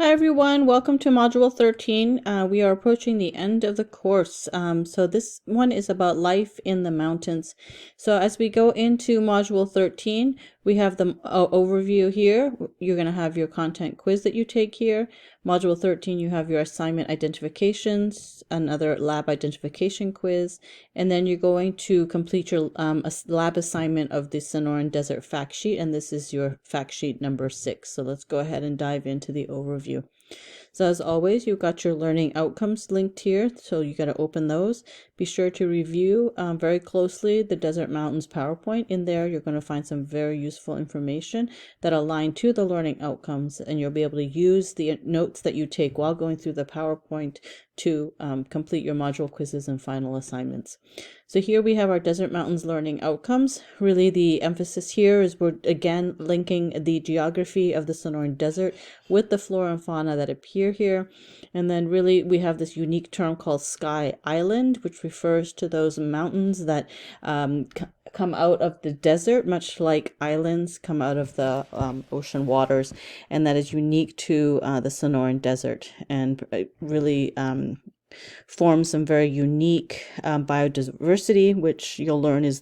Hi everyone, welcome to Module 13. We are approaching the end of the course. So this one is about life in the mountains. So as we go into Module 13, we have the overview here. You're going to have your content quiz that you take here. Module 13, you have your assignment identifications, another lab identification quiz, and then you're going to complete your lab assignment of the Sonoran Desert fact sheet, and this is your fact sheet number 6. So let's go ahead and dive into the overview. So as always, you've got your learning outcomes linked here, so you got to open those. Be sure to review very closely the Desert Mountains PowerPoint. In there, you're going to find some very useful information that align to the learning outcomes, and you'll be able to use the notes that you take while going through the PowerPoint to complete your module quizzes and final assignments. So here we have our Desert Mountains learning outcomes. Really the emphasis here is we're again linking the geography of the Sonoran Desert with the flora and fauna that appear here. And then really we have this unique term called Sky Island, which refers to those mountains that come out of the desert, much like islands come out of the ocean waters, and that is unique to the Sonoran Desert, and really forms some very unique biodiversity, which you'll learn is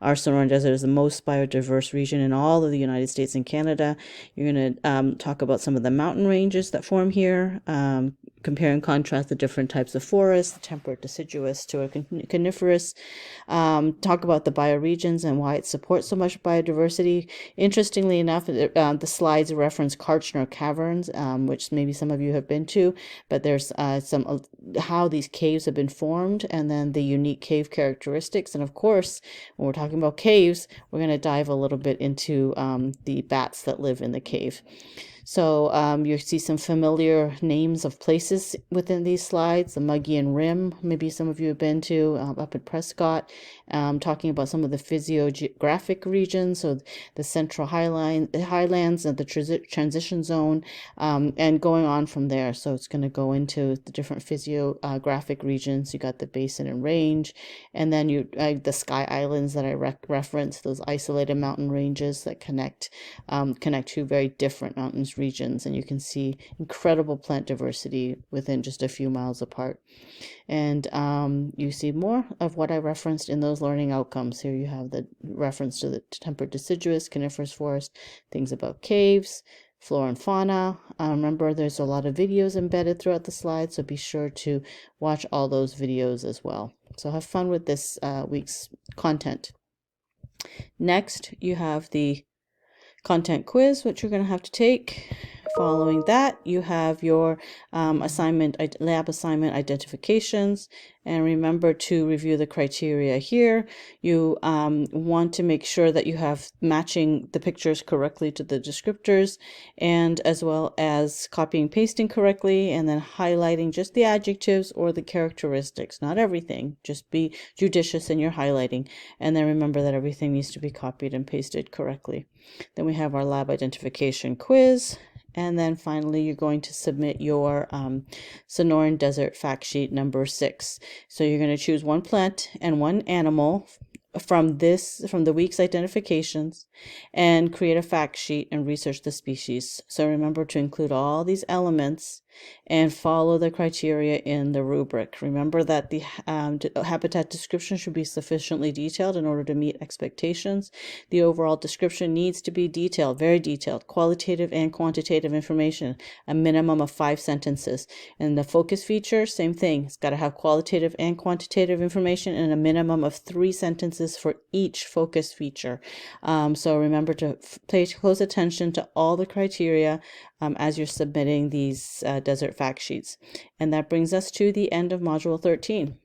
our Sonoran Desert is the most biodiverse region in all of the United States and Canada. You're going to talk about some of the mountain ranges that form here, compare and contrast the different types of forests, the temperate deciduous to a coniferous, talk about the bioregions and why it supports so much biodiversity. Interestingly enough, the slides reference Kartchner Caverns, which maybe some of you have been to, but there's some how these caves have been formed, and then the unique cave characteristics. And of course, when we're talking about caves, we're going to dive a little bit into the bats that live in the cave. So you see some familiar names of places within these slides. The Muggian Rim, maybe some of you have been to up at Prescott, talking about some of the physiogeographic regions, so the Central Highlands and the Transition Zone, and going on from there. So it's going to go into the different physiographic regions. You got the Basin and Range, and then the Sky Islands that I referenced, those isolated mountain ranges that connect two very different mountains regions, and you can see incredible plant diversity within just a few miles apart. And you see more of what I referenced in those learning outcomes. Here you have the reference to the temperate deciduous, coniferous forest, things about caves, flora and fauna. Remember, there's a lot of videos embedded throughout the slides, so be sure to watch all those videos as well. So have fun with this week's content. Next, you have the content quiz, which you're going to have to take. Following that, you have your lab assignment identifications, and remember to review the criteria here. You want to make sure that you have matching the pictures correctly to the descriptors, and as well as copying and pasting correctly, and then highlighting just the adjectives or the characteristics, not everything. Just be judicious in your highlighting, and then remember that everything needs to be copied and pasted correctly. Then we have our lab identification quiz. And then finally, you're going to submit your Sonoran Desert fact sheet number 6. So you're going to choose one plant and one animal from the week's identifications, and create a fact sheet and research the species. So remember to include all these elements and follow the criteria in the rubric. Remember that the habitat description should be sufficiently detailed in order to meet expectations. The overall description needs to be detailed, very detailed, qualitative and quantitative information, a minimum of 5 sentences. And the focus feature, same thing. It's got to have qualitative and quantitative information and a minimum of 3 sentences for each focus feature. So remember to pay close attention to all the criteria as you're submitting these desert fact sheets. And that brings us to the end of Module 13.